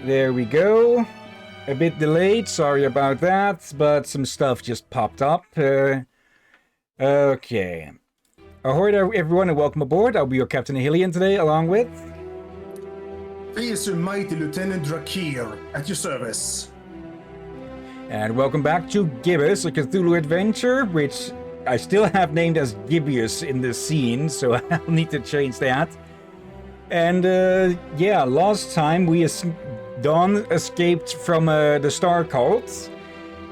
There we go. A bit delayed, sorry about that, but some stuff just popped up. Okay. Ahoy there, everyone, and welcome aboard. I'll be your Captain Hillian today, along with... Please, mighty Lieutenant Drakir, at your service. And welcome back to Gibbous, a Cthulhu adventure, which I still have named as Gibbous in this scene, so I'll need to change that. And, yeah, last time Dawn escaped from the Star Cult.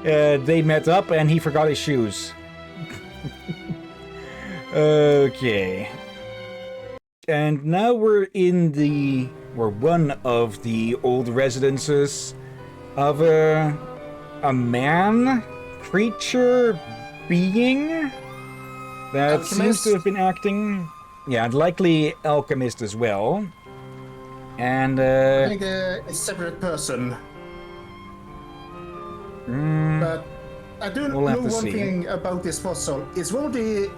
They met up and he forgot his shoes. Okay. And now we're in one of the old residences of a man, creature, being that Alchemist? seems to have been acting. Yeah, and likely alchemist as well. And I think a separate person. But I do know one thing about this puzzle. It's one of the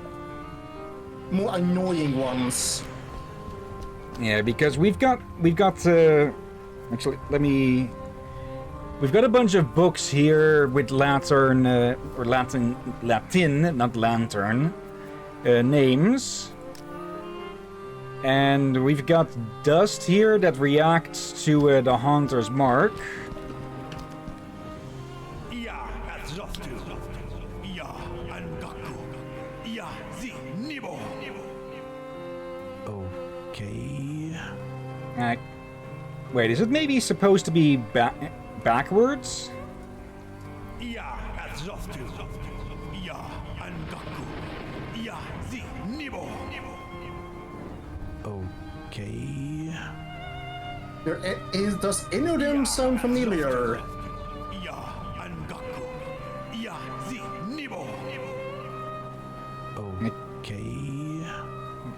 more annoying ones. Yeah, because we've got actually we've got a bunch of books here with Latin, not lantern, names. And we've got dust here that reacts to the Haunter's Mark. Okay. Wait, is it maybe supposed to be backwards? Okay. Does any of them sound familiar? Okay.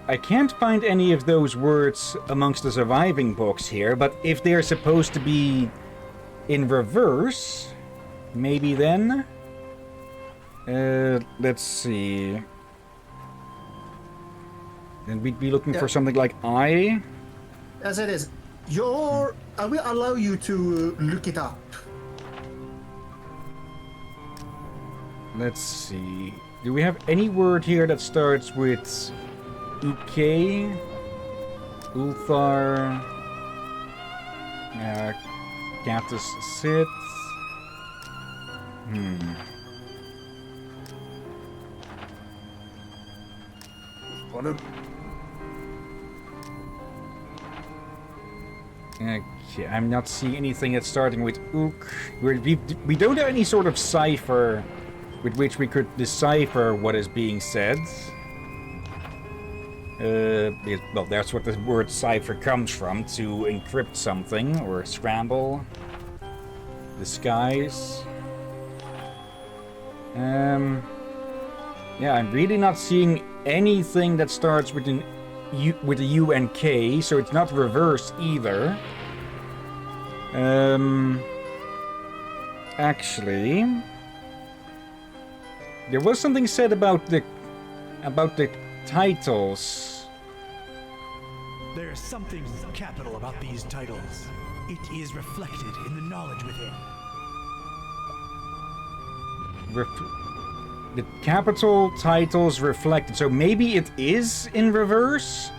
I can't find any of those words amongst the surviving books here, but if they're supposed to be in reverse, maybe then? Let's see. Then we'd be looking for something like I. As it is, I will allow you to look it up. Let's see. Do we have any word here that starts with Uke? Ulthar? Cactus Sith? Okay, I'm not seeing anything that's starting with Ook. We don't have any sort of cipher with which we could decipher what is being said. Well, that's what the word cipher comes from, to encrypt something or scramble, disguise. Yeah, I'm really not seeing anything that starts with a U and K, so it's not reversed either. Actually, there was something said about the titles. There's something capital about these titles. It is reflected in the knowledge within. The capital titles reflected, so maybe it is in reverse,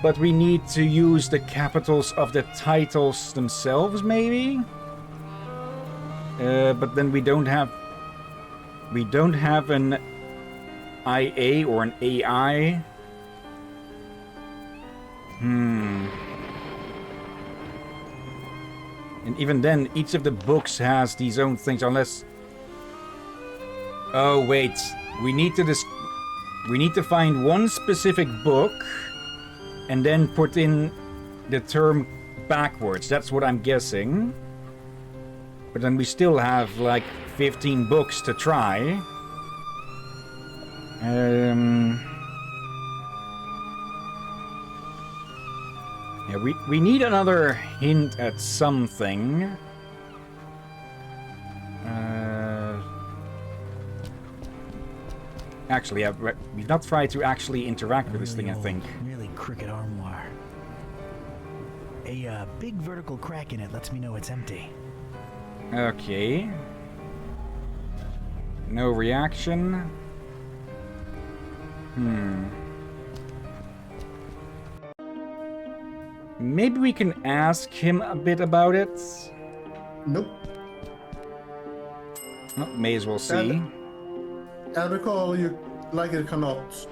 but we need to use the capitals of the titles themselves, maybe? But then we don't have an IA or an AI. And even then, each of the books has these own things, unless... Oh wait, we need to find one specific book and then put in the term backwards. That's what I'm guessing. But then we still have like 15 books to try. Yeah, we need another hint at something. Actually, we've not tried to actually interact with this thing, I think. Really crooked armoire. A big vertical crack in it lets me know it's empty. Okay. No reaction. Maybe we can ask him a bit about it. Nope. Oh, may as well see. I recall you like it or not.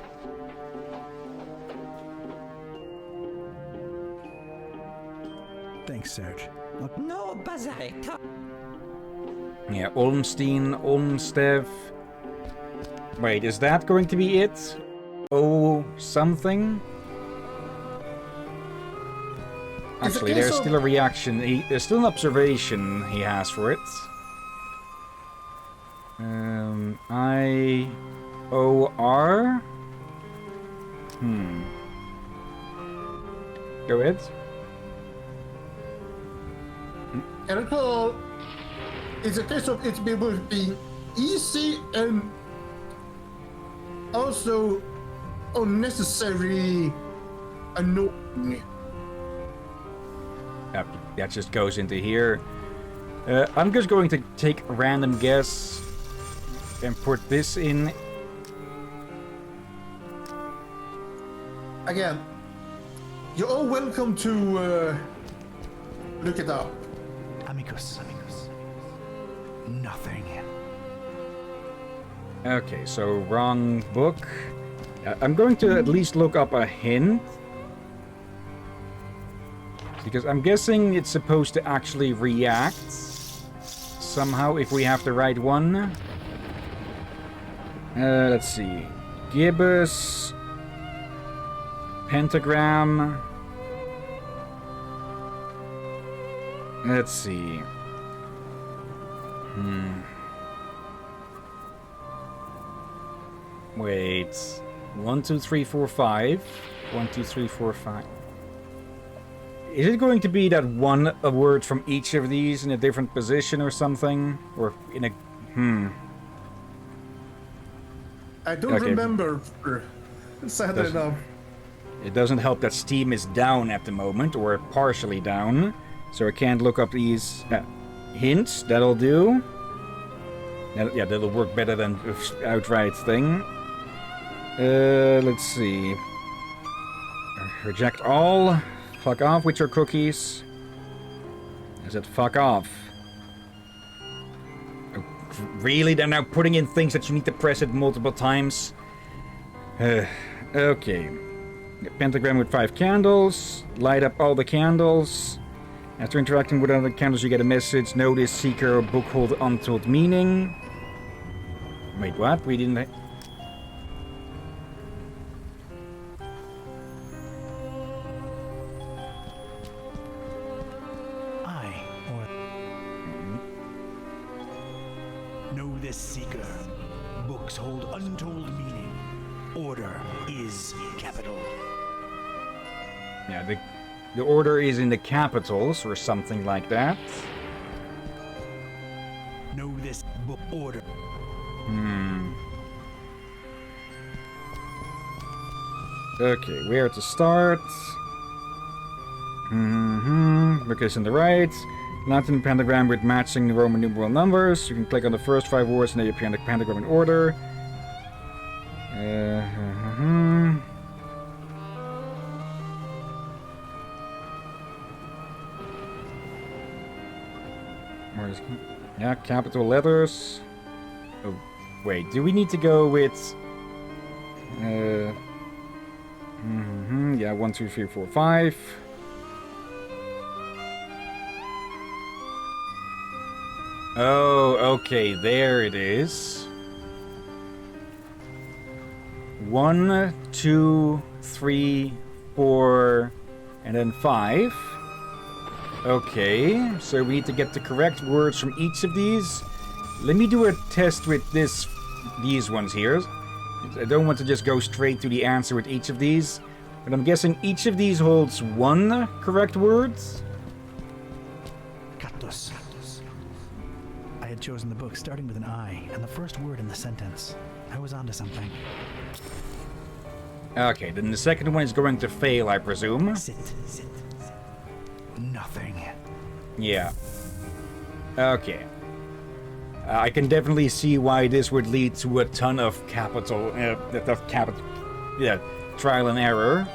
Thanks, Serge. No, Bazai. Yeah, Olmstein, Olmstev. Wait, is that going to be it? Oh, something? Actually, there's still a reaction. There's still an observation he has for it. I-O-R? Go ahead. I recall it's a case of it being easy and also unnecessary annoying. That just goes into here. I'm just going to take a random guess and put this in. Again, you're all welcome to look it up. Amicus. Nothing. Okay, so wrong book. I'm going to at least look up a hint. Because I'm guessing it's supposed to actually react somehow if we have the right one. Let's see. Gibbous. Pentagram. Let's see. Wait. 1, 2, 3, 4, 5. 1, 2, 3, 4, 5. Is it going to be that a word from each of these in a different position or something? Or in a... I don't remember, sad enough. It doesn't help that Steam is down at the moment, or partially down. So I can't look up these hints. That'll do. Yeah, that'll work better than outright thing. Let's see. Reject all. Fuck off with your cookies. I said fuck off. Oh, really? They're now putting in things that you need to press it multiple times? Okay. Pentagram with 5 candles. Light up all the candles. After interacting with other candles, you get a message. Notice, seeker, or book hold untold meaning. Wait, what? We didn't... Know this, seeker. Books hold untold meaning. Order is capital. Yeah, the order is in the capitals or something like that. Know this book order. Okay, where to start? Location on the right. Latin pentagram with matching Roman numeral numbers. You can click on the first 5 words and they appear in the pentagram in order. Yeah, capital letters. Oh, wait, do we need to go with... yeah, 1, 2, 3, 4, 5. Oh, okay, there it is. 1, 2, 3, 4, and then 5. Okay, so we need to get the correct words from each of these. Let me do a test with these ones here. I don't want to just go straight to the answer with each of these, but I'm guessing each of these holds 1 correct word. Cactus. I had chosen the book starting with an I, and the first word in the sentence. I was onto something. Okay, then the second one is going to fail, I presume. Sit. nothing. Yeah. Okay. I can definitely see why this would lead to a ton of trial and error.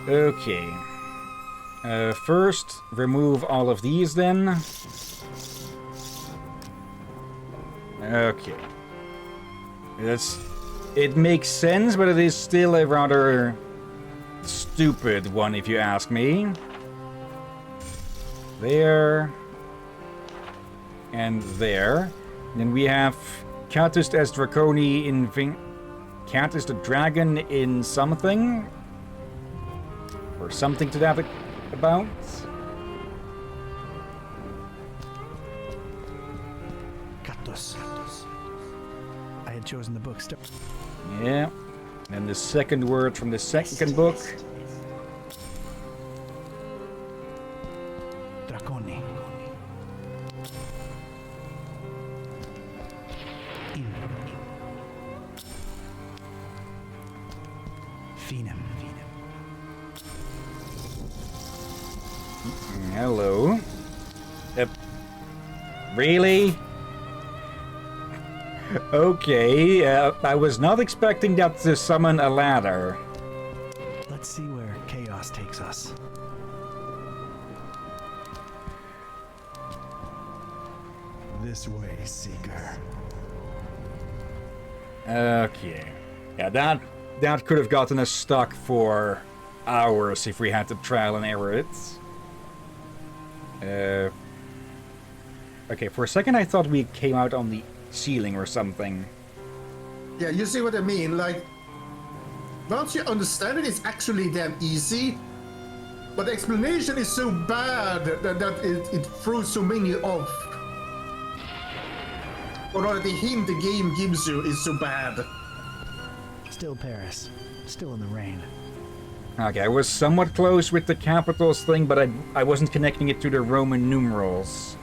Okay. First, remove all of these then. Okay. It makes sense, but it is still a rather stupid one if you ask me. There. And there. Then we have Catus as Draconi in Catus the Dragon in something. Or something to that about. Catus. I had chosen the book. Yeah. And the second word from the second book. Draconi. Phenom. Hello. Really? Okay, I was not expecting that to summon a ladder. Let's see where chaos takes us. This way, Seeker. Okay. Yeah, that could have gotten us stuck for hours if we had to trial and error it. Okay, for a second I thought we came out on the ceiling or something. Yeah, you see what I mean? Like, once you understand it, it's actually damn easy. But the explanation is so bad that it throws so many off. Or rather, the hint the game gives you is so bad. Still Paris. Still in the rain. Okay, I was somewhat close with the capitals thing, but I wasn't connecting it to the Roman numerals.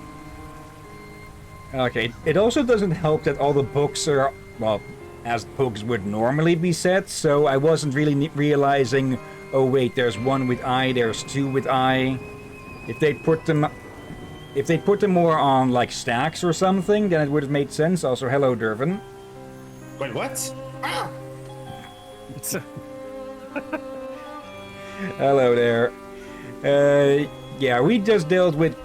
Okay, it also doesn't help that all the books are, well, as books would normally be set, so I wasn't really realizing, oh wait, there's one with I, there's two with I. If they put them more on, like, stacks or something, then it would have made sense. Also, hello, Dervin. Wait, what? Ah! Hello there. Yeah, we just dealt with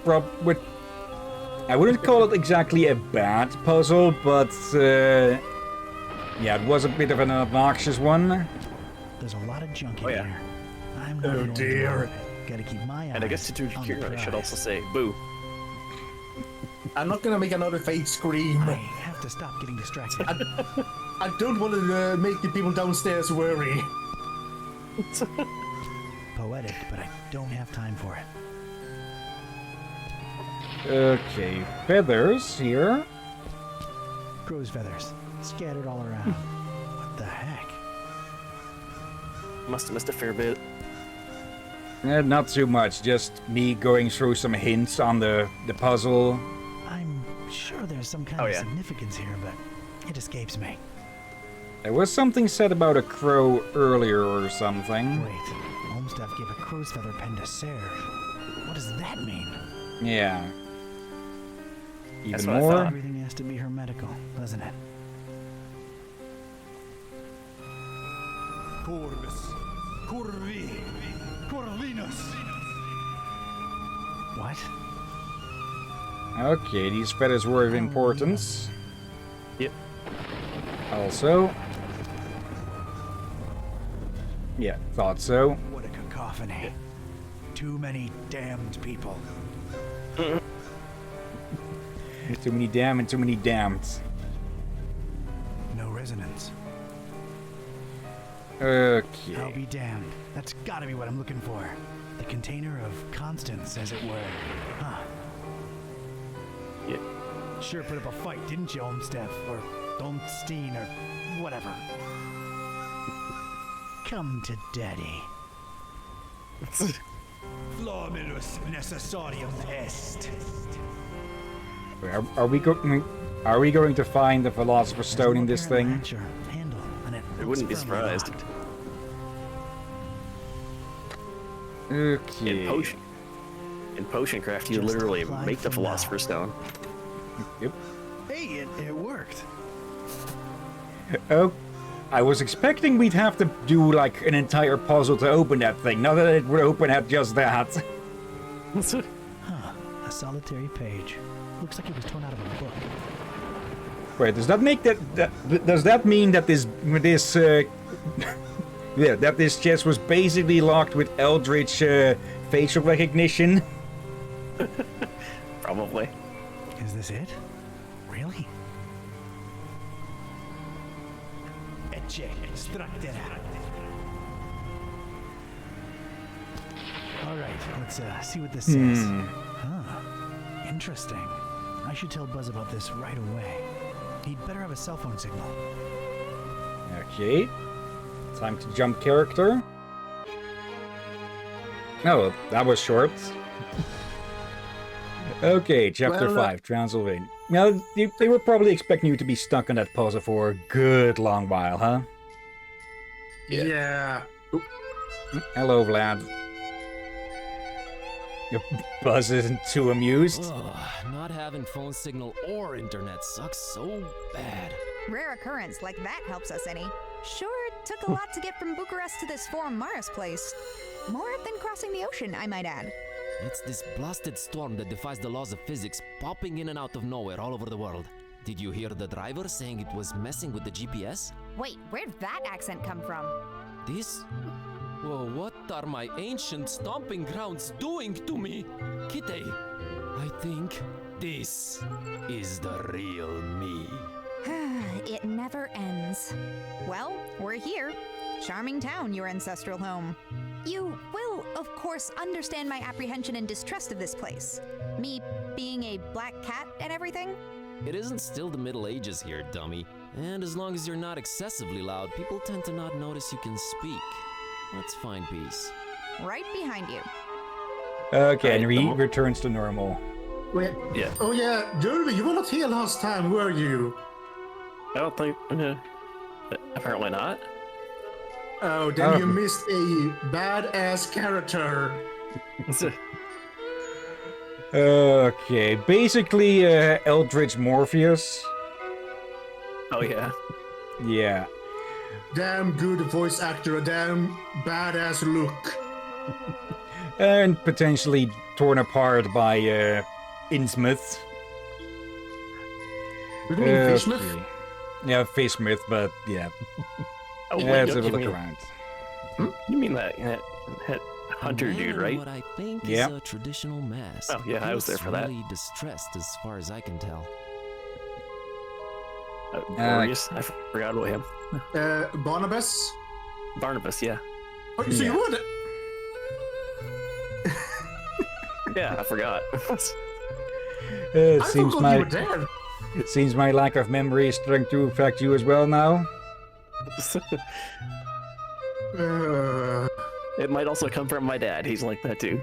I wouldn't call it exactly a bad puzzle, but yeah, it was a bit of an obnoxious one. There's a lot of junk in Oh, yeah. here. I'm not going dear. Gotta keep my eyes And I guess to on the Kira, I should prize. also say, boo. I'm not gonna make another fake scream. I have to stop getting distracted. I don't want to make the people downstairs worry. Poetic, but I don't have time for it. Okay, feathers here. Crow's feathers scattered all around. What the heck? Must have missed a fair bit. Not too much, just me going through some hints on the puzzle. I'm sure there's some kind of significance here, but it escapes me. There was something said about a crow earlier or something. Wait, Olmsted gave a crow's feather pen to Serge. What does that mean? Yeah. That's Even what I more? thought. Everything has to be hermetical, doesn't it? Corvus, Corvi, Corvinus. What? Okay, these feathers were of importance. Yep. Also. Yeah, thought so. What a cacophony. Too many damned people. Too many damn and too many damned. No resonance. I'll Okay. be damned. That's gotta be what I'm looking for. The container of constants, as it were. Huh. Yeah. Sure put up a fight, didn't you, Olmsted? Or Olmstein, or whatever. Come to daddy. Flomulus necessarium est. Are we going to find the Philosopher's Stone in this thing? Latch or handle, and it I wouldn't be looks firmly surprised. locked. Okay. In potion craft, you Just literally apply make the for now. Philosopher's Stone. Yep. Hey, it worked. Oh, I was expecting we'd have to do like an entire puzzle to open that thing. Not that it would open at just that. A solitary page. Looks like it was torn out of a book. Wait, does that make does that mean that this yeah, that this chest was basically locked with Eldritch facial recognition? Probably. Is this it? Really? Ecce extractera. All right, let's see what this says. Huh. Interesting. I should tell Buzz about this right away. He'd better have a cell phone signal. Okay. Time to jump character. Oh, that was short. Okay, chapter Well, 5, Transylvania. Now, they were probably expecting you to be stuck on that puzzle for a good long while, huh? Yeah. Oop. Hello, Vlad. Your Buzz isn't too amused. Ugh, not having phone signal or internet sucks so bad. Rare occurrence like that helps us any. Sure, it took a lot to get from Bucharest to this foreign Mars place. More than crossing the ocean, I might add. It's this blasted storm that defies the laws of physics, popping in and out of nowhere all over the world. Did you hear the driver saying it was messing with the GPS? Wait, where'd that accent come from? This? Well, what are my ancient stomping grounds doing to me? Kitty, I think this is the real me. It never ends. Well, we're here. Charming town, your ancestral home. You will, of course, understand my apprehension and distrust of this place. Me being a black cat and everything. It isn't still the Middle Ages here, dummy. And as long as you're not excessively loud, people tend to not notice you can speak. Let's find peace. Right behind you. Okay, and he returns to normal. Wait. Yeah. Oh yeah, Derby, you were not here last time, were you? I don't think. Apparently not. Oh, then you missed a badass character. Okay, basically Eldritch Morpheus. Oh yeah. Yeah. Damn good voice actor, a damn badass look. And potentially torn apart by Innsmouth. You mean Fishmouth? Okay. Yeah, Fishmouth, but yeah. Oh, wait, Let's have a you look mean, around. You mean that hunter Man dude, in right? What I think Yeah. is a traditional mask. Oh, yeah, I was there Looks for that. Really distressed, as far as I can tell. Glorious. I forgot about him. Barnabas? Barnabas, yeah. Oh, so you would? Yeah, I forgot. It I seems forgot my you were dead. it seems my lack of memory is starting to affect you as well now. It might also come from my dad. He's like that too.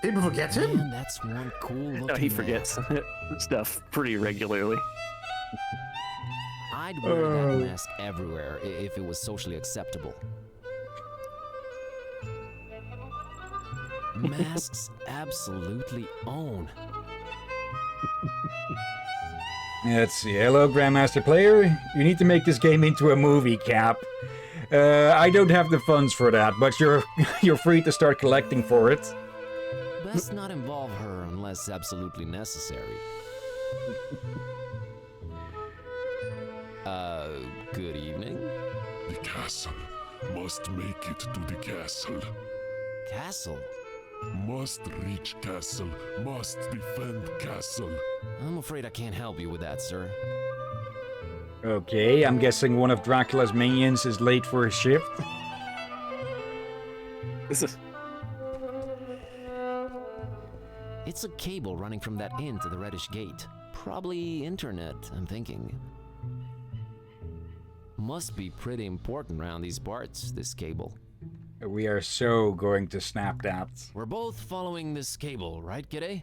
People forget him? Man, that's one cool looking No, he forgets stuff pretty regularly. I'd wear that mask everywhere if it was socially acceptable. Masks absolutely own. Let's see. Hello, Grandmaster Player. You need to make this game into a movie, Cap. I don't have the funds for that, but you're free to start collecting for it. Best not involve her unless absolutely necessary. Good evening. The castle. Must make it to the castle. Castle? Must reach castle. Must defend castle. I'm afraid I can't help you with that, sir. Okay, I'm guessing one of Dracula's minions is late for his shift. This is It's a cable running from that inn to the Reddish Gate. Probably internet, I'm thinking. Must be pretty important around these parts, this cable. We are so going to snap that. We're both following this cable, right, G'day?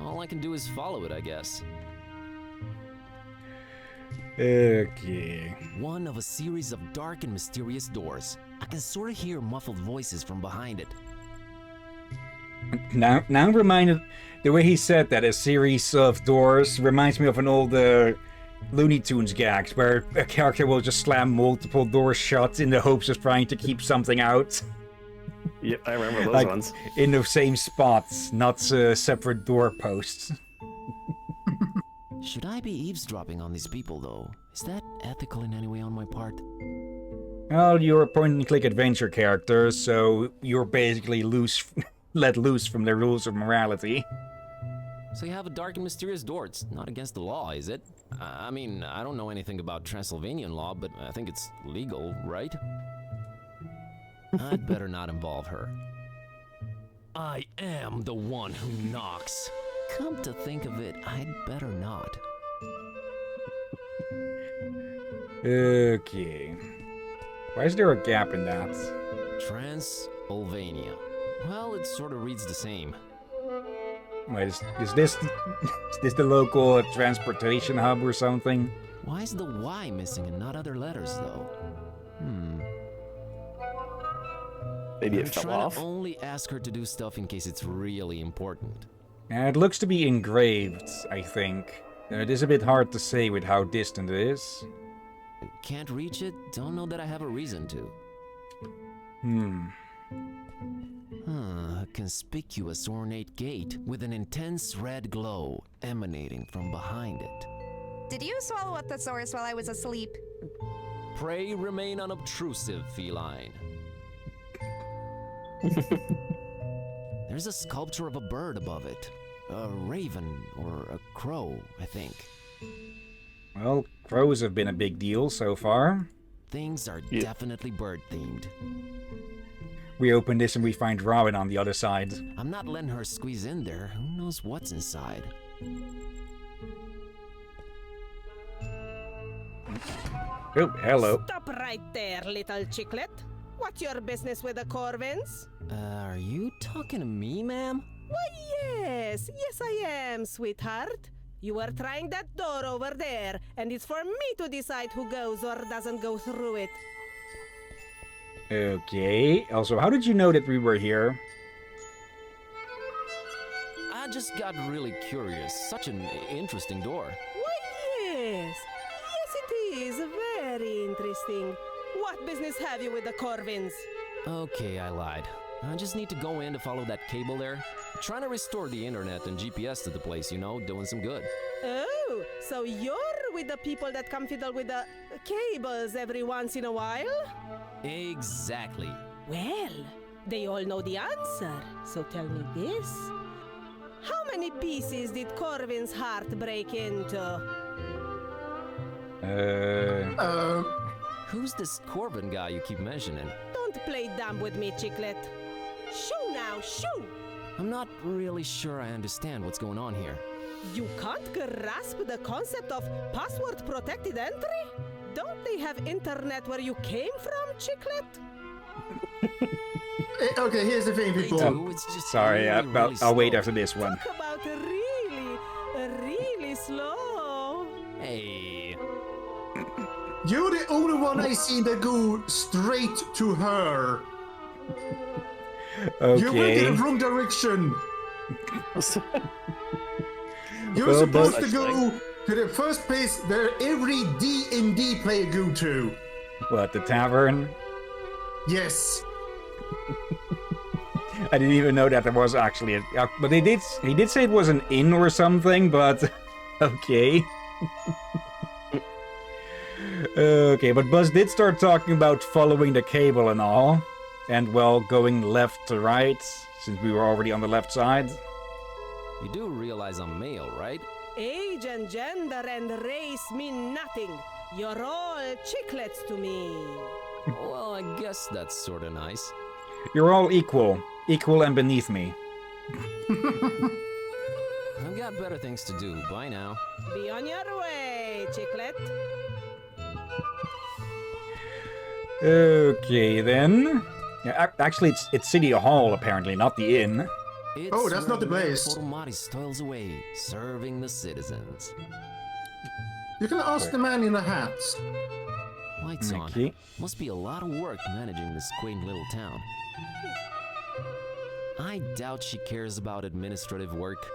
All I can do is follow it, I guess. Okay. One of a series of dark and mysterious doors. I can sort of hear muffled voices from behind it. Now I'm reminded, the way he said that, a series of doors, reminds me of an old Looney Tunes gags where a character will just slam multiple doors shut in the hopes of trying to keep something out. Yep, I remember those Like, ones. in the same spots, not separate doorposts. Should I be eavesdropping on these people, though? Is that ethical in any way on my part? Well, you're a point-and-click adventure character, so you're basically let loose from the rules of morality. So you have a dark and mysterious door. It's not against the law, is it? I mean, I don't know anything about Transylvanian law, but I think it's legal, right? I'd better not involve her. I am the one who knocks. Come to think of it, I'd better not. Okay. Why is there a gap in that? Transylvania. Well, it sort of reads the same. Wait, is this the local transportation hub or something? Why is the Y missing and not other letters, though? Maybe I'm it fell trying off. to only ask her to do stuff in case it's really important. It looks to be engraved, I think. It is a bit hard to say with how distant it is. Can't reach it? Don't know that I have a reason to. A conspicuous ornate gate with an intense red glow emanating from behind it. Did you swallow a thesaurus while I was asleep? Pray remain unobtrusive, feline. There's a sculpture of a bird above it. A raven or a crow, I think. Well, crows have been a big deal so far. Things are definitely bird-themed. We open this and we find Robin on the other side. I'm not letting her squeeze in there. Who knows what's inside? Oh, hello. Stop right there, little chicklet. What's your business with the Corvins? Are you talking to me, ma'am? Why, yes. Yes, I am, sweetheart. You were trying that door over there, and it's for me to decide who goes or doesn't go through it. Okay. Also, how did you know that we were here? I just got really curious. Such an interesting door. Why, yes. Yes, it is. Very interesting. What business have you with the Corvins? Okay, I lied. I just need to go in to follow that cable there. Trying to restore the internet and GPS to the place, you know, doing some good. Oh, so you're with the people that come fiddle with the cables every once in a while? Exactly. Well, they all know the answer, so tell me this. How many pieces did Corvin's heart break into? Who's this Corbin guy you keep mentioning? Don't play dumb with me, chicklet. Shoo now, shoo! I'm not really sure I understand what's going on here. You can't grasp the concept of password-protected entry? Don't they have internet where you came from, chicklet? Okay, here's the thing, people. It's just Sorry, really I'll wait slow. after this one. Talk about really slow. Hey. You're the only one I see that go straight to her. You went in Okay. the wrong direction. You're Well, supposed but- to go to the first place where every D&D player go to. What, the tavern? Yes. I didn't even know that there was actually a... But he did say it was an inn or something, but... Okay. Okay, but Buzz did start talking about following the cable and all. And, well, going left to right, since we were already on the left side. You do realize I'm male, right? Age and gender and race mean nothing. You're all chicklets to me. Well, I guess that's sort of nice. You're all equal. Equal and beneath me. I've got better things to do. Bye now. Be on your way, chicklet. Okay, then. Yeah, actually, it's City Hall, apparently, not the inn. It's Oh, that's not the where place. Mayor Formaris toils away, serving the citizens. You can ask the man in the hat. Lights on. Okay. Must be a lot of work managing this quaint little town. I doubt she cares about administrative work.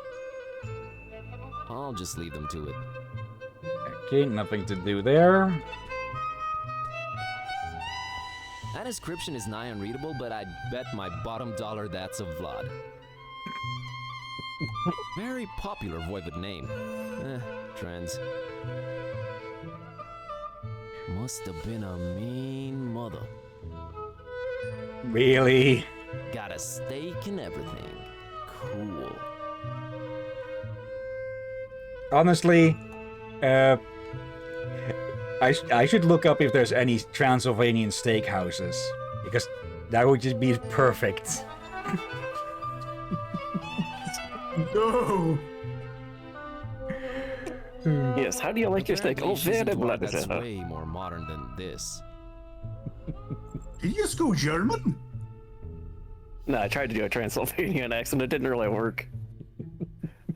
I'll just leave them to it. Okay, nothing to do there. That inscription is nigh unreadable, but I'd bet my bottom dollar that's a Vlad. Very popular voivod name. Trends. Must have been a mean mother. Really? Got a steak and everything. Cool. Honestly, I should look up if there's any Transylvanian steakhouses, because that would just be perfect. No! Yes, how do you like your steak? Oh, very blood. That's way more modern than this. Did you just go German? No, I tried to do a Transylvanian accent. It didn't really work.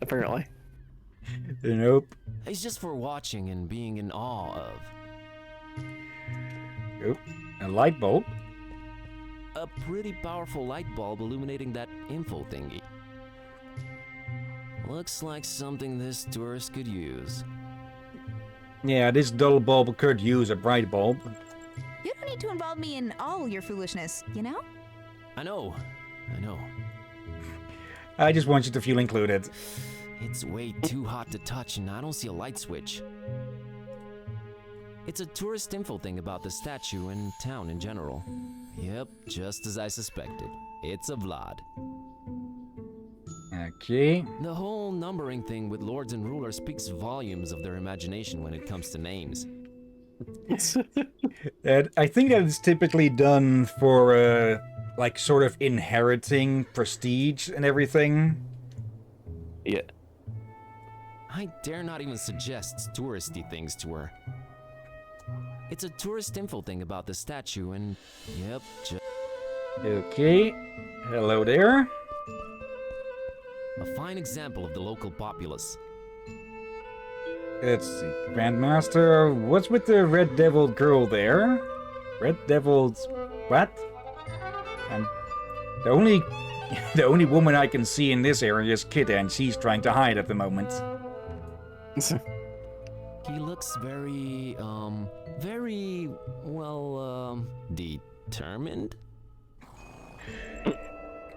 Apparently. Nope. It's just for watching and being in awe of. Nope. A light bulb. A pretty powerful light bulb illuminating that info thingy. Looks like something this tourist could use. Yeah, this dull bulb could use a bright bulb. You don't need to involve me in all your foolishness, you know? I know. I just want you to feel included. It's way too hot to touch and I don't see a light switch. It's a tourist info thing about the statue and town in general. Yep, just as I suspected. It's a Vlad. Okay. The whole numbering thing with lords and rulers speaks volumes of their imagination when it comes to names. I think that it's typically done for, like, sort of inheriting prestige and everything. Yeah. I dare not even suggest touristy things to her. It's a tourist info thing about the statue and, yep, Okay. Hello there. a fine example of the local populace. Let's see. Grandmaster, what's with the red devil girl there? Red devil's... what? The only woman I can see in this area is Kit, and she's trying to hide at the moment. He looks very, determined?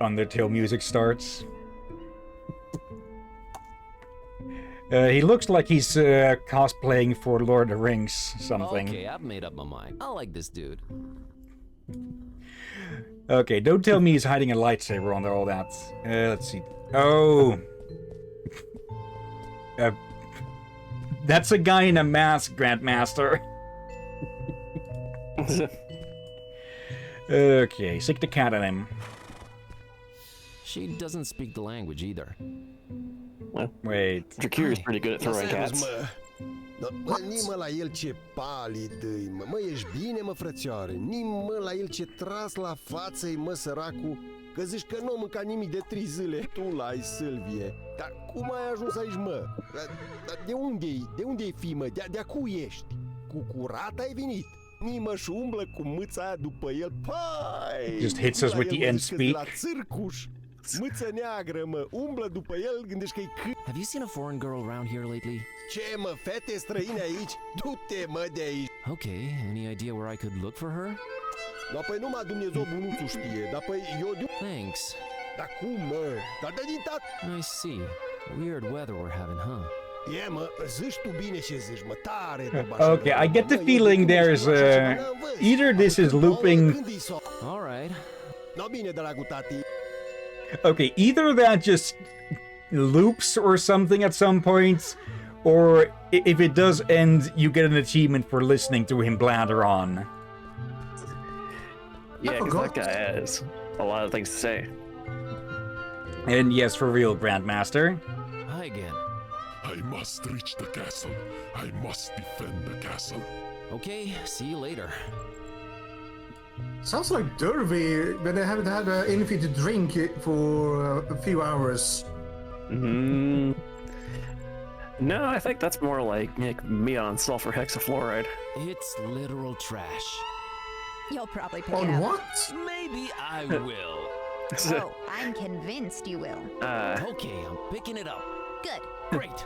Undertale music starts. He looks like he's cosplaying for Lord of the Rings something. Okay, I've made up my mind. I like this dude. Okay, don't tell me he's hiding a lightsaber under all that. Let's see. Oh. That's a guy in a mask, Grandmaster. Okay, stick the cat at him. She doesn't speak the language either. Well, wait. Drakir is pretty good at throwing cats. Nimă la el ce palid îi, mă, ești bine, mă, frățioare? Nimă la el ce tras la față-i, mă, săracul, că zici că nu mânca nimic de 3 zile. Tu l-ai, Sâlvie. Dar cum ai ajuns aici, mă? De unde-i? De unde-i fi, mă? De-a cui ești? Cu curat ai venit? Nimă și umblă cu mâța aia după el. Pai! Just hits us with the end speak. La țârcuș. Mâță neagră, mă, umblă după el, gândești că-i Have you seen a foreign girl around here lately? Ce, mă, fete străine aici? Du-te, mă, de aici! Okay, any idea where I could look for her? Da, păi numai Dumnezeu bunuțul știe, dar păi eu... Thanks. Dar cum, mă? Dar de din tat... I see. Weird weather we're having, huh? E, mă, zici tu bine ce zici, mă, tare, Okay, I get the feeling there's either this is looping... Alright. No, bine, dragul tati. Okay, either that just loops or something at some point, or if it does end, you get an achievement for listening to him blather on. Yeah, because that guy has a lot of things to say. And yes, for real, Grandmaster. Hi again. I must reach the castle. I must defend the castle. Okay, see you later. Sounds like Derby, but they haven't had anything to drink for a few hours. No, I think that's more like me on sulfur hexafluoride. It's literal trash. You'll probably pick it On up. what? Maybe I will. Oh, I'm convinced you will. Okay, I'm picking it up. Good. Great.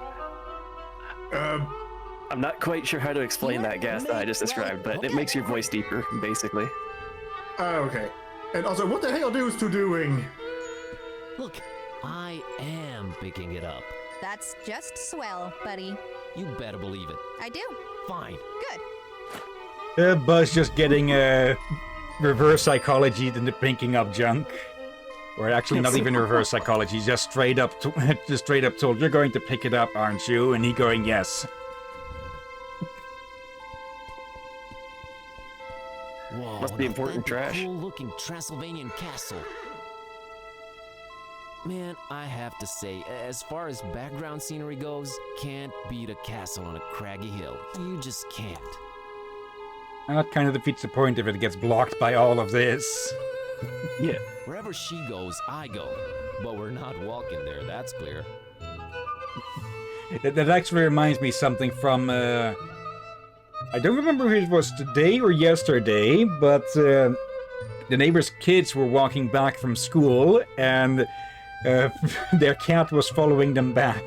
I'm not quite sure how to explain that gas that I just described, but it makes your voice deeper, basically. Okay. And also, what the hell are those two doing? Look, I am picking it up. That's just swell, buddy. You better believe it. I do. Fine. Good. Buzz just getting reverse psychology into picking up junk. Or actually not even reverse psychology, just straight up told, you're going to pick it up, aren't you? And he going, yes. Whoa, Must be an important authentic, trash. Cool-looking Transylvanian castle. Man, I have to say, as far as background scenery goes, can't beat a castle on a craggy hill. You just can't. And that kind of defeats the point if it gets blocked by all of this. Yeah. Wherever she goes, I go. But we're not walking there, that's clear. That actually reminds me something from, I don't remember if it was today or yesterday, but the neighbor's kids were walking back from school, and their cat was following them back.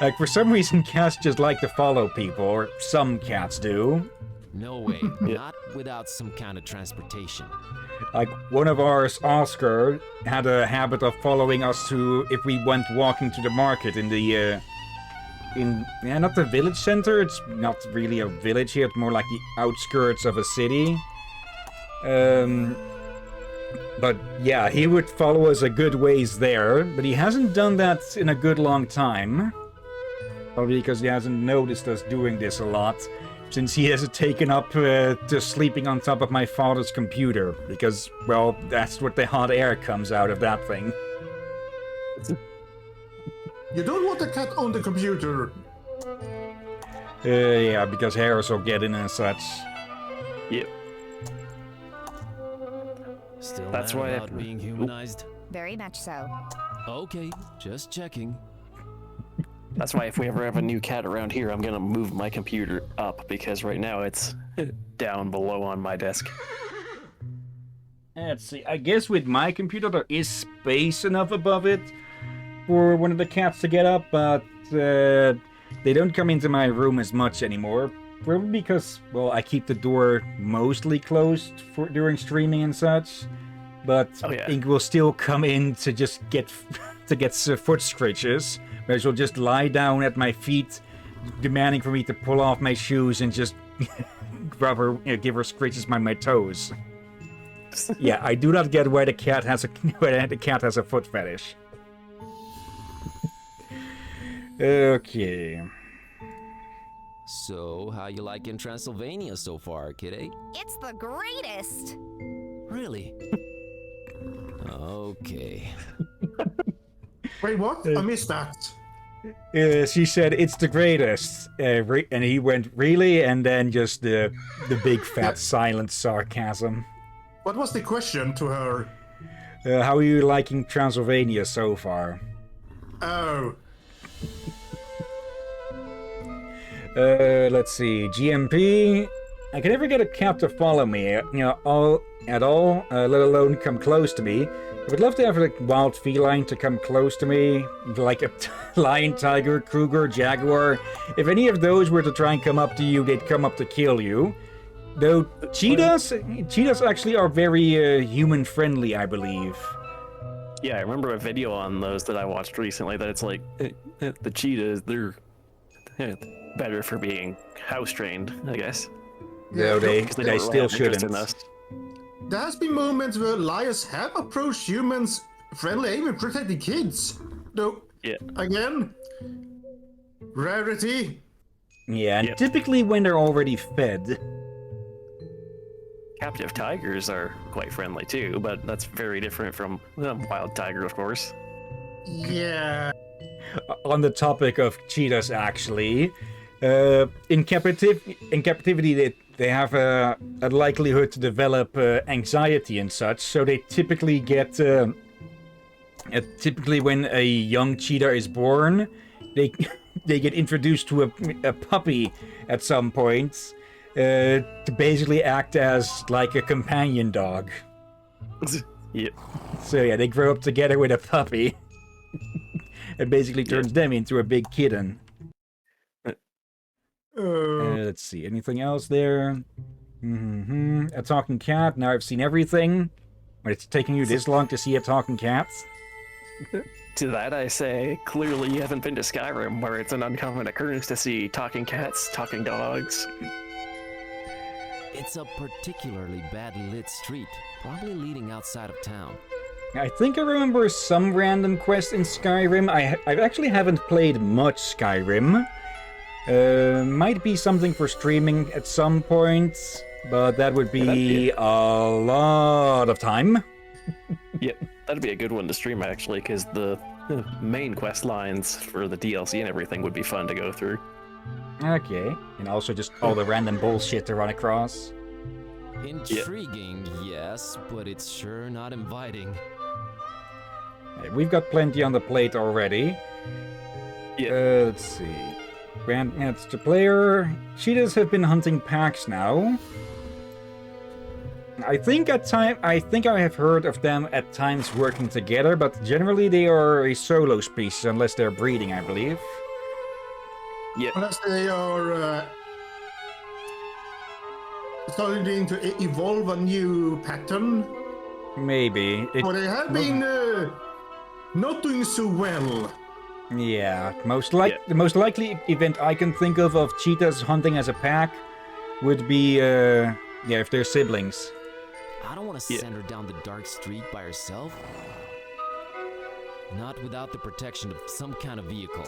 Like, for some reason, cats just like to follow people, or some cats do. No way, not without some kind of transportation. Like, one of ours, Oscar, had a habit of following us to, if we went walking to the market in the, not the village center, it's not really a village here, it's more like the outskirts of a city. But yeah, he would follow us a good ways there, but he hasn't done that in a good long time. Probably because he hasn't noticed us doing this a lot, since he has taken up to sleeping on top of my father's computer, because, well, that's what the hot air comes out of that thing. You don't want the cat on the computer. Yeah, because hairs will get in and such. Yep. Still That's mad why about being humanized? Very much so. Okay, just checking. That's why if we ever have a new cat around here, I'm gonna move my computer up, because right now it's down below on my desk. Let's see, I guess with my computer there is space enough above it for one of the cats to get up, but they don't come into my room as much anymore. Probably because, well, I keep the door mostly closed during streaming and such. But Ink will still come in to just get foot scratches. Where she'll just lie down at my feet, demanding for me to pull off my shoes and just grab her, give her scratches by my toes. Yeah, I do not get why the cat has a foot fetish. Okay. So, how you liking Transylvania so far, kiddo? It's the greatest! Really? Okay. Wait, what? I missed that. She said, it's the greatest. And he went, really? And then just the big fat silent sarcasm. What was the question to her? How are you liking Transylvania so far? Oh. Let's see. GMP. I can never get a cat to follow me, at all, let alone come close to me. I would love to have a wild feline to come close to me, like a lion, tiger, cougar, jaguar. If any of those were to try and come up to you, they'd come up to kill you. Though cheetahs actually are very human-friendly, I believe. Yeah, I remember a video on those that I watched recently that it's like, the cheetahs, they're better for being house-trained, I guess. No, they still shouldn't. There has been moments where lions have approached humans friendly, even protecting kids. Though, again, rarity. Yeah, and typically when they're already fed. Captive tigers are quite friendly too, but that's very different from wild tiger, of course. Yeah. On the topic of cheetahs, actually, in captivity, they have a likelihood to develop anxiety and such, so they typically get typically when a young cheetah is born, they they get introduced to a puppy at some point to basically act as like a companion dog. Yep. So yeah, they grow up together with a puppy. It basically turns them into a big kitten. Let's see, anything else there? A talking cat. Now I've seen everything. But it's taking you this long to see a talking cat? To that I say, clearly you haven't been to Skyrim, where it's an uncommon occurrence to see talking cats, talking dogs. It's a particularly badly lit street, probably leading outside of town. I think I remember some random quest in Skyrim. I actually haven't played much Skyrim. Might be something for streaming at some point, but that would be a lot of time. Yep, that'd be a good one to stream actually, because the main quest lines for the DLC and everything would be fun to go through. Okay, and also just all the random bullshit to run across. Intriguing, yes, but it's sure not inviting. We've got plenty on the plate already. Let's see. Grandmaster player. Cheetahs have been hunting packs now. I think I have heard of them at times working together, but generally they are a solo species unless they're breeding, I believe. Yeah. Unless they are starting to evolve a new pattern. Maybe. But they have been not doing so well. Yeah, the most likely event I can think of cheetahs hunting as a pack would be, if they're siblings. I don't want to send her down the dark street by herself. Not without the protection of some kind of vehicle.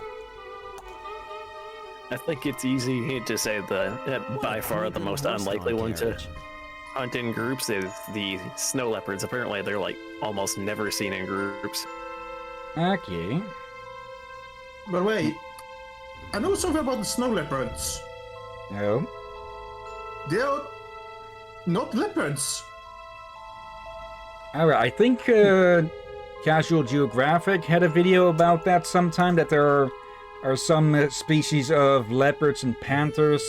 I think it's easy to say that by far the most unlikely one to hunt in groups is the snow leopards. Apparently they're like almost never seen in groups. Okay. But wait, I know something about the snow leopards. No. They're not leopards. Alright, I think Casual Geographic had a video about that sometime, that there are some species of leopards and panthers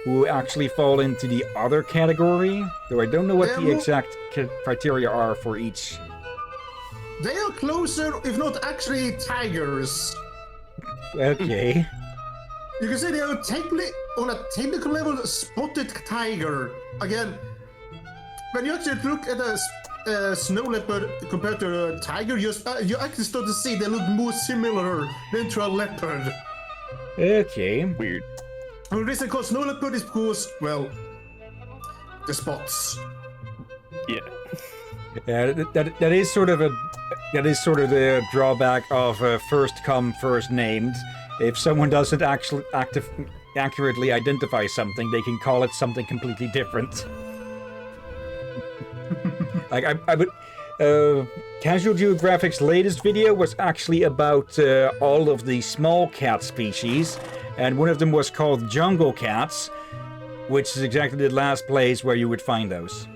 who actually fall into the other category, though I don't know what the exact criteria are for each. They are closer, if not actually tigers. Okay. You can say they are technically, on a technical level, spotted tiger. Again, when you actually look at a snow leopard compared to a tiger, you actually start to see they look more similar than to a leopard. Okay. Weird. And the reason called snow leopard is because, well, the spots. Yeah. Yeah, that is sort of the drawback of first come, first named. If someone doesn't actually accurately identify something, they can call it something completely different. Like I would. Casual Geographic's latest video was actually about all of the small cat species, and one of them was called jungle cats, which is exactly the last place where you would find those.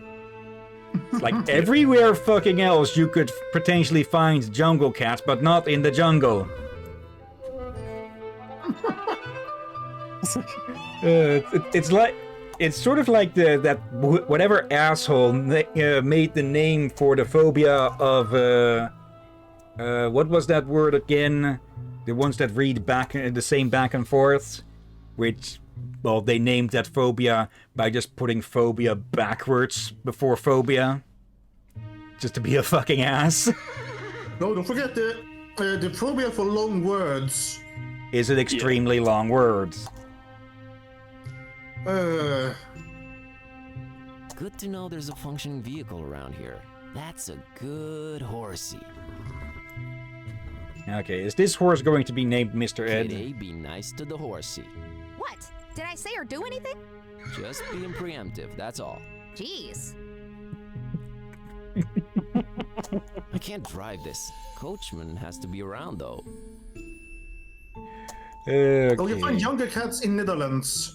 Like everywhere fucking else you could potentially find jungle cats, but not in the jungle. It's sort of like that whatever asshole made the name for the phobia of what was that word again? The ones that read the same back and forth, which, well, they named that phobia by just putting phobia backwards before phobia, just to be a fucking ass. No, don't forget the phobia for long words. Is it extremely long words? Good to know there's a functioning vehicle around here. That's a good horsey. Okay, is this horse going to be named Mr. Ed? Kitty, be nice to the horsey. What? Did I say or do anything? Just being preemptive, that's all. Jeez. I can't drive this. Coachman has to be around, though. Okay. Oh, you find younger cats in Netherlands.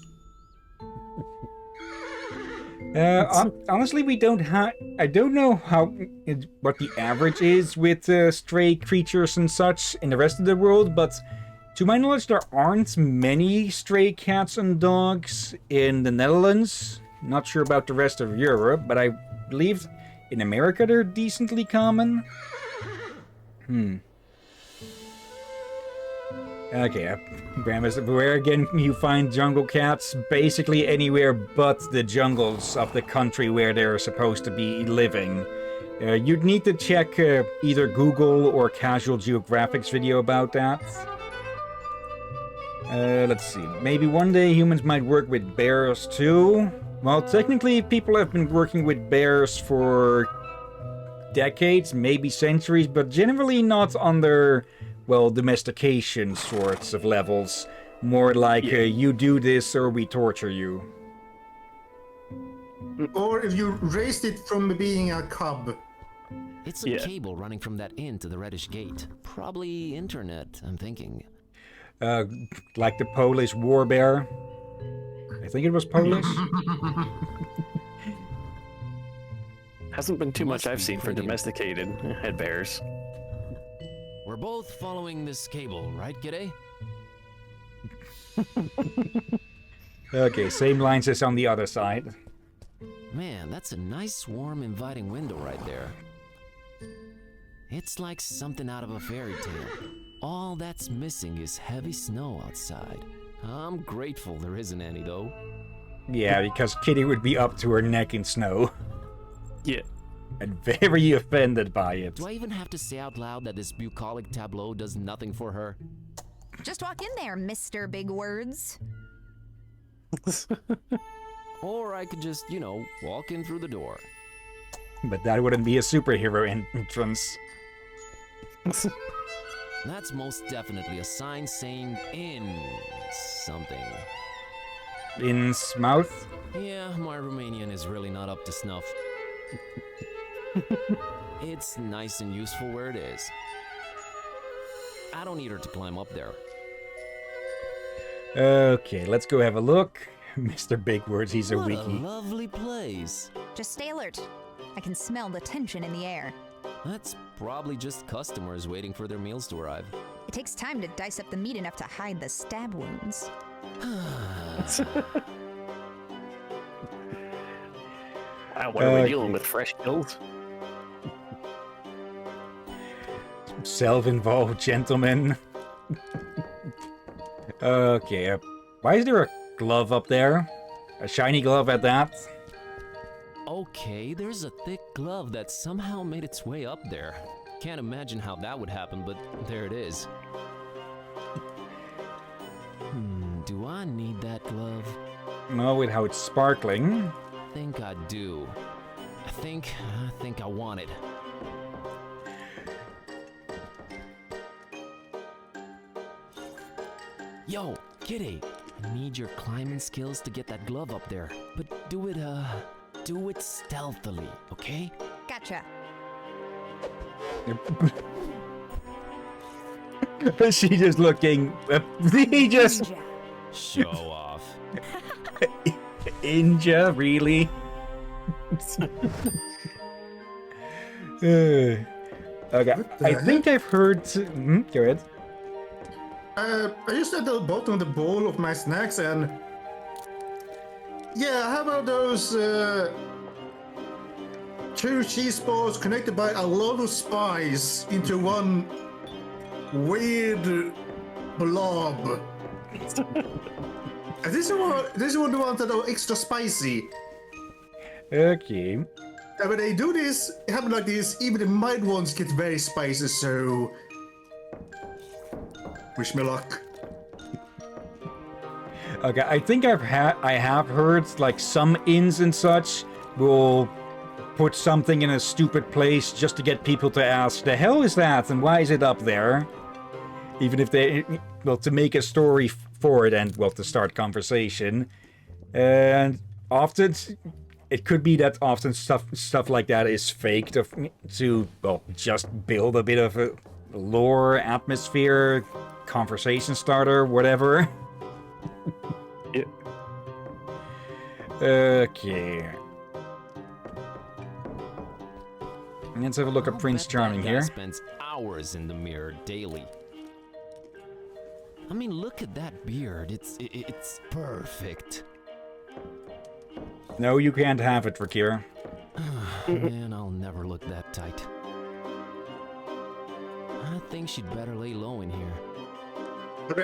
Honestly, we don't have. I don't know what the average is with stray creatures and such in the rest of the world, but to my knowledge, there aren't many stray cats and dogs in the Netherlands. Not sure about the rest of Europe, but I believe in America they're decently common. Okay, Gramus, where again you find jungle cats? Basically anywhere but the jungles of the country where they're supposed to be living. You'd need to check either Google or Casual Geographic's video about that. Let's see, maybe one day humans might work with bears too? Well, technically people have been working with bears for decades, maybe centuries, but generally not under, well, domestication sorts of levels. More like, you do this or we torture you. Or if you raised it from being a cub. It's a cable running from that inn to the reddish gate. Probably internet, I'm thinking. Like the Polish war bear. I think it was Polish. Hasn't been too much I've seen for domesticated head bears. We're both following this cable, right, G'day? Okay, same lines as on the other side. Man, that's a nice, warm, inviting window right there. It's like something out of a fairy tale. All that's missing is heavy snow outside. I'm grateful there isn't any, though. Yeah, because Kitty would be up to her neck in snow. Yeah. And very offended by it. Do I even have to say out loud that this bucolic tableau does nothing for her? Just walk in there, Mr. Big Words. Or I could just, walk in through the door. But that wouldn't be a superhero entrance. That's most definitely a sign saying in something. In's mouth? Yeah, my Romanian is really not up to snuff. It's nice and useful where it is. I don't need her to climb up there. Okay, let's go have a look. Mr. Big Words, he's a What wiki. a lovely place. Just stay alert. I can smell the tension in the air. That's probably just customers waiting for their meals to arrive. It takes time to dice up the meat enough to hide the stab wounds. What are we dealing with? Fresh kills? Self-involved gentleman. Okay, why is there a glove up there? A shiny glove at that? Okay, there's a thick glove that somehow made its way up there. Can't imagine how that would happen, but there it is. Do I need that glove? No, with how it's sparkling. I think I do. I think I want it. Yo, Kitty, I need your climbing skills to get that glove up there. But do it stealthily, okay? Gotcha. She just looking. He just. Show off. Inja, really? Okay, I think I've heard. Go ahead. I used at the bottom of the bowl of my snacks and... Yeah, how about those two cheese balls connected by a lot of spice into one weird blob? And this is one the ones that are extra spicy. Okay. And when they do this, it happens like this, even the mild ones get very spicy, so... Wish me luck. Okay, I think I have heard like some inns and such will put something in a stupid place just to get people to ask, the hell is that and why is it up there? Even if they, well, to make a story for it and, well, to start conversation. And often, it could be that often stuff like that is faked to, well, just build a bit of a lore, atmosphere, conversation starter, whatever. Yeah. Okay. Let's have a look at Prince Charming here. Spends hours in the mirror daily. I mean, look at that beard. It's perfect. No, you can't have it, Rakira. Man, I'll never look that tight. I think she'd better lay low in here.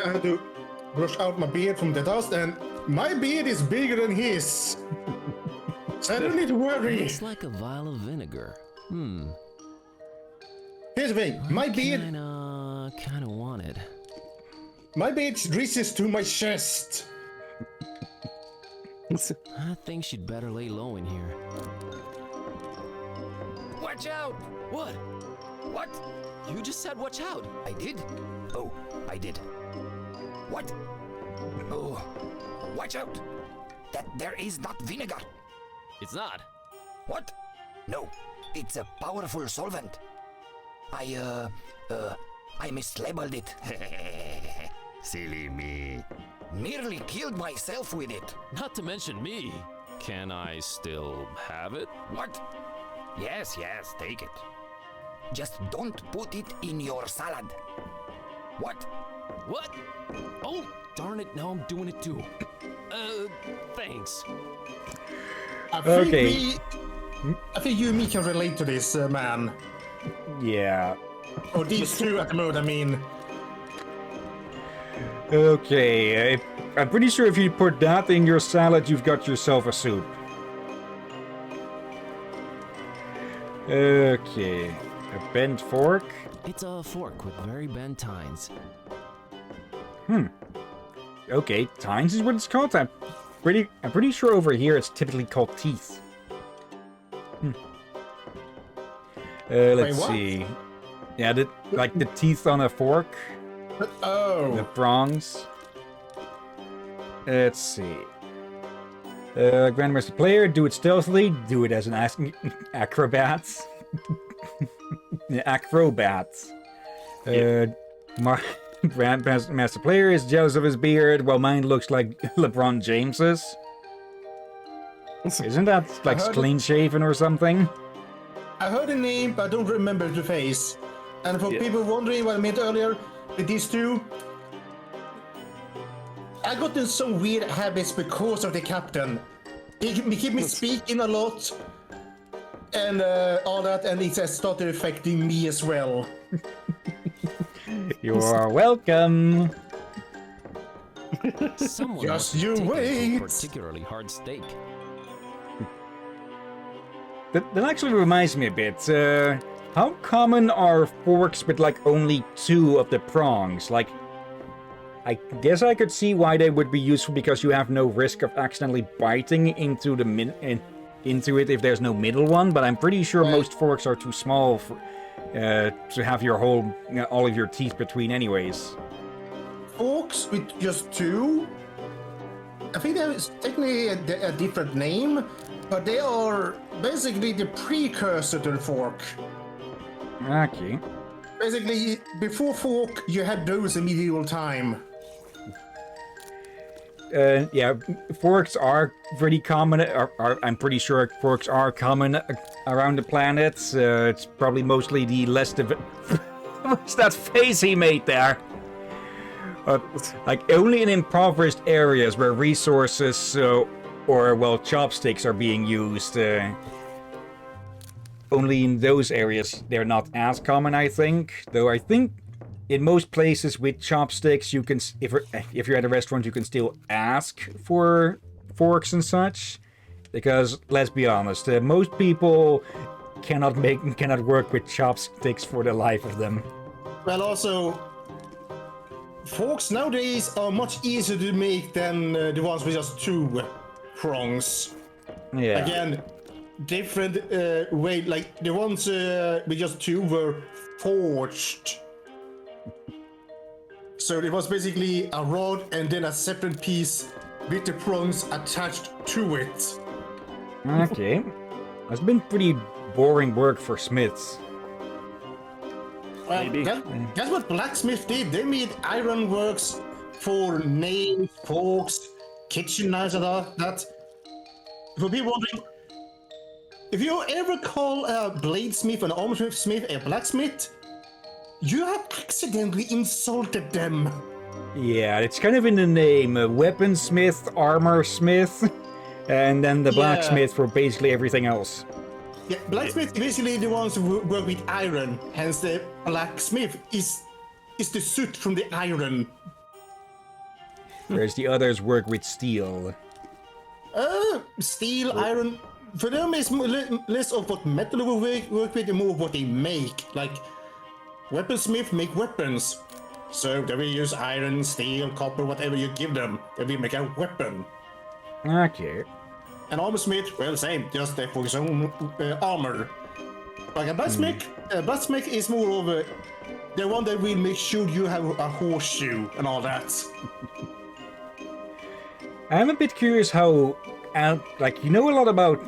I had to brush out my beard from the dust, and my beard is bigger than his. So I don't need to worry. It's like a vial of vinegar. Here's the thing, my beard... Kinda want it. My beard reaches to my chest. I think she'd better lay low in here. Watch out! What? What? You just said watch out! I did? Oh, I did. What? Oh, watch out! That there is not vinegar. It's not. What? No, it's a powerful solvent. I mislabeled it. Silly me. Nearly killed myself with it. Not to mention me. Can I still have it? What? Yes, take it. Just don't put it in your salad. What? What? Oh, darn it, now I'm doing it too. Thanks. I think you and me can relate to this, man. Yeah. Or these two at the moment, I mean. Okay, I'm pretty sure if you put that in your salad, you've got yourself a soup. Okay, a bent fork. It's a fork with very bent tines. Okay, tines is what it's called. I'm pretty sure over here it's typically called teeth. Let's see. Yeah, like the teeth on a fork. Oh. The prongs. Let's see. Grandmaster player, do it stealthily. Do it as an acrobat. Acrobat. Grandmaster player is jealous of his beard, while mine looks like LeBron James's. Isn't that like clean shaven or something? I heard the name, but I don't remember the face. And for people wondering what I meant earlier with these two, I got in some weird habits because of the captain. He keep me speaking a lot and all that, and it has started affecting me as well. You are welcome. Someone Just must you have taken wait. a particularly hard steak. That actually reminds me a bit. How common are forks with like only 2 of the prongs? Like, I guess I could see why they would be useful because you have no risk of accidentally biting into the into it if there's no middle one. But I'm pretty sure most forks are too small for, to have your all of your teeth between, anyways. Forks with just 2? I think there is technically a different name, but they are basically the precursor to the fork. Okay. Basically, before fork, you had those in medieval time. Yeah, forks are pretty common. I'm pretty sure forks are common around the planet. It's probably mostly the less What's that face he made there? Like only in impoverished areas where resources or chopsticks are being used. Only in those areas they're not as common, I think. Though I think in most places with chopsticks, you can, if you're at a restaurant, you can still ask for forks and such. Because let's be honest, most people cannot work with chopsticks for the life of them. Well, also, forks nowadays are much easier to make than the ones with just 2 prongs. Yeah. Again, different way. Like the ones with just 2 were forged. So it was basically a rod and then a separate piece with the prongs attached to it. Okay. That's been pretty boring work for smiths. Well, that's what blacksmith did. They made ironworks for nails, forks, kitchen knives and all that. For people wondering, if you ever call a bladesmith, an armorsmith, a blacksmith, you have accidentally insulted them. Yeah, it's kind of in the name. Weaponsmith, armorsmith, and then the blacksmith for basically everything else. Yeah, blacksmith is basically the ones who work with iron. Hence, the blacksmith is the soot from the iron. Whereas the others work with steel. Steel, iron. For them, it's less of what metal will work with and more of what they make. Like, weaponsmith make weapons. So they will use iron, steel, copper, whatever you give them. They will make a weapon. Okay. And armorsmith, well, same, just for his own armor. Like a blacksmith is more of the one that will make sure you have a horseshoe and all that. I'm a bit curious how, like, you know a lot about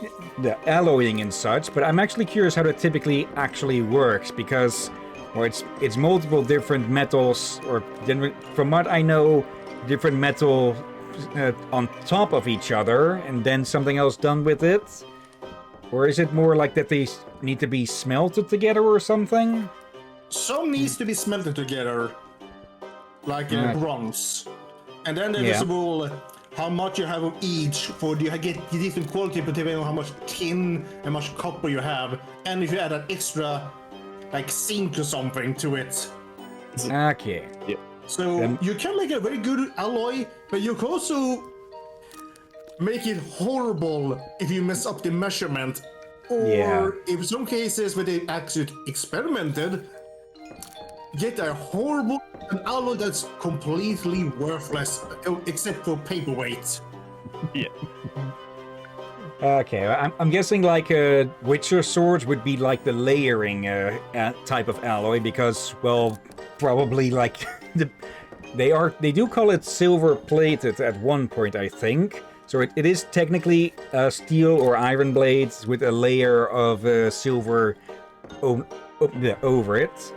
the alloying and such, but I'm actually curious how that typically actually works, because, well, it's multiple different metals, or from what I know, different metal on top of each other, and then something else done with it? Or is it more like that they need to be smelted together or something? Some needs to be smelted together, like bronze. And then there's how much you have of each, for you get different quality depending on how much tin and much copper you have, and if you add an extra, like, zinc or something to it. Okay. Yeah. So you can make a very good alloy, but you can also make it horrible if you mess up the measurement. Or in some cases where they actually experimented, get a horrible alloy that's completely worthless, except for paperweight. Yeah. Okay, I'm guessing like Witcher swords would be like the layering type of alloy, because, well, probably like they do call it silver plated at one point, I think. So it is technically steel or iron blades with a layer of silver over it.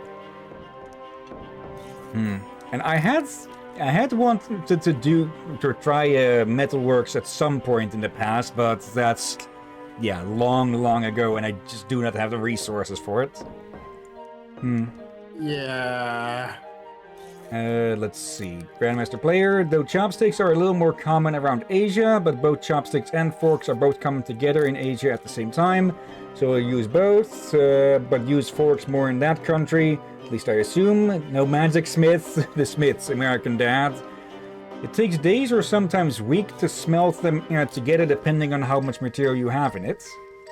And I had wanted to try metalworks at some point in the past, but that's long ago, and I just do not have the resources for it. Yeah. Let's see. Grandmaster player, though chopsticks are a little more common around Asia, but both chopsticks and forks are both coming together in Asia at the same time. So I'll use both, but use forks more in that country. At least I assume. No magic smiths. The smiths, American Dad. It takes days or sometimes weeks to smelt them together, depending on how much material you have in it.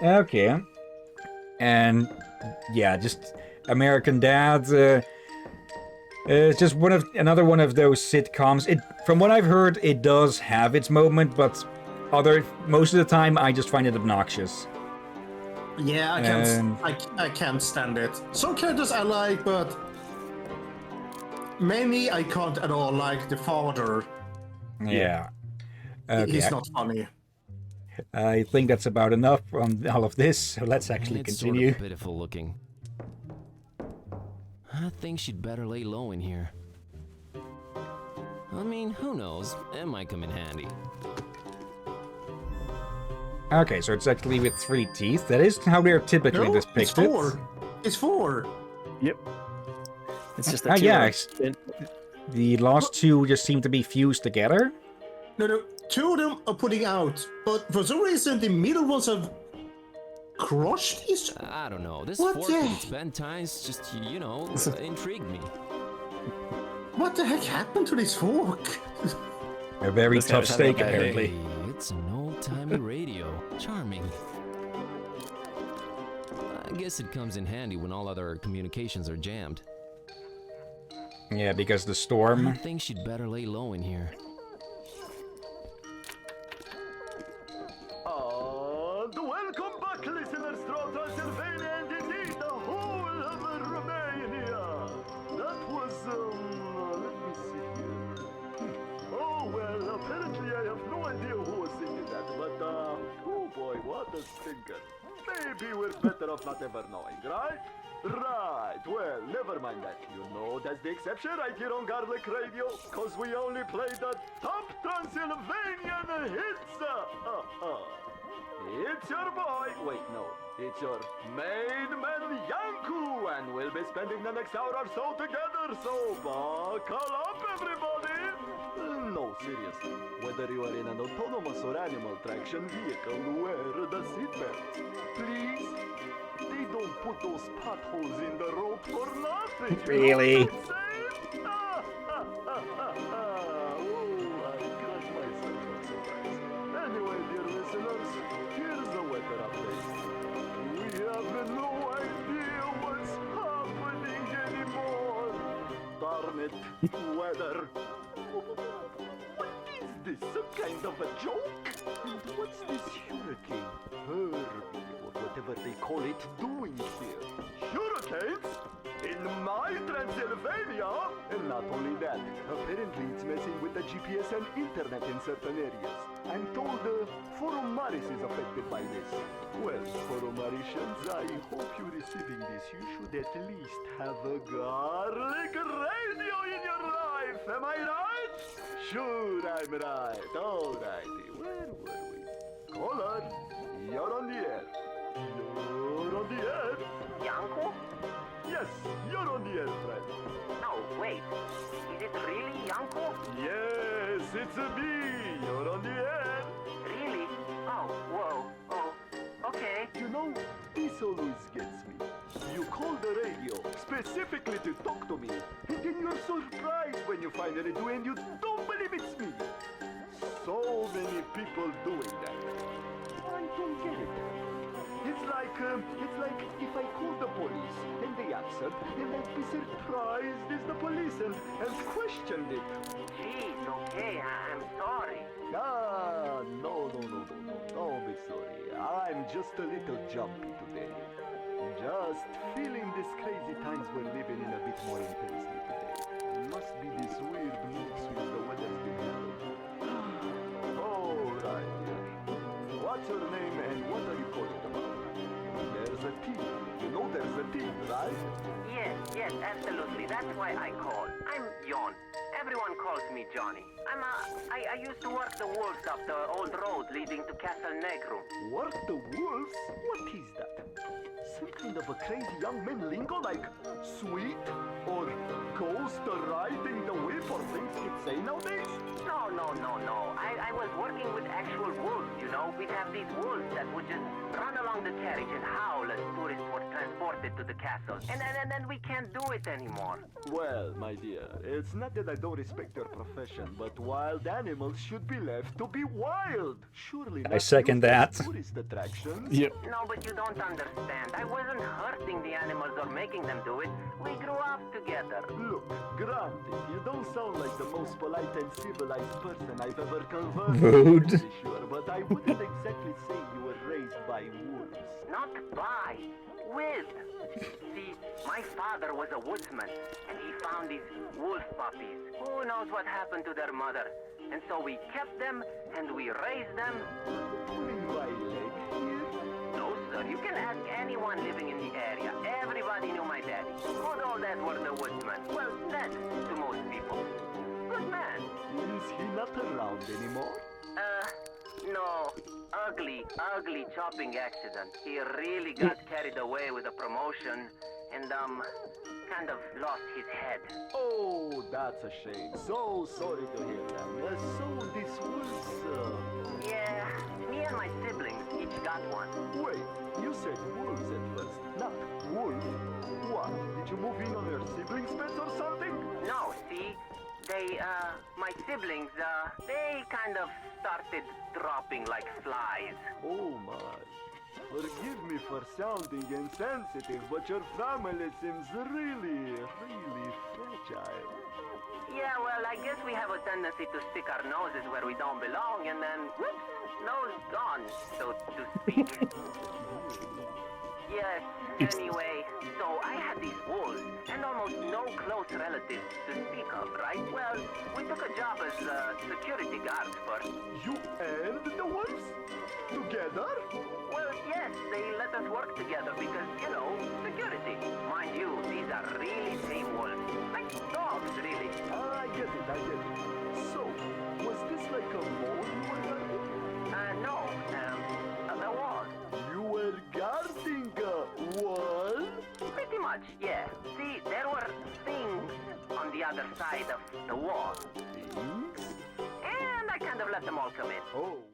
Okay. And yeah, just American Dad. It's just another one of those sitcoms. From what I've heard, it does have its moment, but most of the time I just find it obnoxious. Yeah, I can't stand it. Some characters I like, but many I can't at all. Like the father. Yeah. Okay. He's not funny. I think that's about enough on all of this. So let's actually continue. Sort of pitiful looking. I think she'd better lay low in here. I mean, who knows? It might come in handy. Okay, so it's actually with 3 teeth. That is how they're typically depicted. It's 4. Yep. It's just that the last 2 just seem to be fused together. No, 2 of them are putting out, but for some reason the middle ones have crushed each. I don't know. This fork with its bent tines just, intrigued me. What the heck happened to this fork? A very tough steak, apparently. Hey, it's an old-timey radio. Charming. I guess it comes in handy when all other communications are jammed. Yeah, because the storm. I think she'd better lay low in here. Welcome back, listeners, throughout Transylvania and indeed the whole of Romania. That was, let me see here. Oh, well, apparently I have no idea who was singing that, but, oh boy, what a stinker. Maybe we're better off not ever knowing, right? Right, well, never mind that. You know that's the exception right here on Garlic Radio, cause we only play the top Transylvanian hits. It's your boy. Wait, no. It's your main man Yanku, and we'll be spending the next hour or so together, so buckle up, everybody! No, seriously. Whether you are in an autonomous or animal traction vehicle, wear the seatbelt. Please? They don't put those potholes in the rope for nothing. Really? Ooh, I crushed myself on surprise. Anyway, dear listeners, here's the weather update. We have no idea what's happening anymore. Darn it, weather. What is this? Some kind of a joke? And what's this hurricane? Herbie, or whatever they call it, doing here? Hurricanes? In my Transylvania? And not only that, apparently it's messing with the GPS and internet in certain areas. I'm told Foromaris is affected by this. Well, Foromaricians, I hope you're receiving this. You should at least have a garlic radio in your life. Am I right? Sure, I'm right. Alrighty. Where were we? Caller, you're on the air. You're on the air. Yanko? Yes, you're on the air, friend. No, wait. Is it really Yanko? Yes, it's me. You're on the air. Really? Oh, whoa. Oh, okay. You know, this always gets me. You call the radio specifically to talk to me, and then you're surprised when you finally do, and you don't believe it's me. So many people doing that. I don't get it. It's like if I called the police and they answered, then I'd be surprised as the police and questioned it. Jeez, okay, I'm sorry. Ah, no. Don't be sorry. I'm just a little jumpy today. Just feeling these crazy times we're living in a bit more intensely today. Must be this weird mood swings the weather's been having. All right, dear. What's your name and what are you calling about? There's a team. You know there's a team, right? Yes, absolutely. That's why I called. I'm Jon. Everyone calls me Johnny. I used to work the wolves up the old road leading to Castle Negrum. Work the wolves? What is that? Some kind of a crazy young man lingo like sweet or ghost riding the whip or things kids say nowadays? No. I was working with actual wolves, you know. We'd have these wolves that would just run along the carriage and howl as tourists were transported to the castle. And then we can't do it anymore. Well, my dear, it's not that I don't respect your profession, but wild animals should be left to be wild. Surely I second that. Tourist attractions. Yep. No, but you don't understand. I wasn't hurting the animals or making them do it. We grew up together. Look, granted, you don't sound like the most polite and civilized person I've ever conversed Rude. with, sure, but I wouldn't exactly say you were raised by wolves. Not by, with. See, my father was a woodsman, and he found these wolf puppies. Who knows what happened to their mother? And so we kept them, and we raised them. Pulling my leg here? No, sir, you can ask anyone living in the area. Everybody knew my daddy. Good old Edward the woodsman. Well, dead to most people. Good man. Is he not around anymore? No. Ugly chopping accident. He really got carried away with a promotion and, kind of lost his head. Oh, that's a shame. So sorry to hear that. So this was, Yeah, me and my siblings each got one. Wait, you said wolves at first, not wolf. What, did you move in on your siblings' beds or something? No, see? My siblings, they kind of started dropping like flies. Oh my. Forgive me for sounding insensitive, but your family seems really fragile. Yeah, well, I guess we have a tendency to stick our noses where we don't belong, and then, whoops, nose gone, so to speak. Yes, anyway, so I had these wolves, and almost no close relatives to speak of, right? Well, we took a job as security guards first. You and the wolves? Together? Well, yes, they let us work together because, you know, security. Mind you, these are really tame wolves. Like dogs, really. I get it. So, was this like a mole you were guarding? No. The much, yeah. See, there were things on the other side of the wall. And I kind of let them all come in. Oh.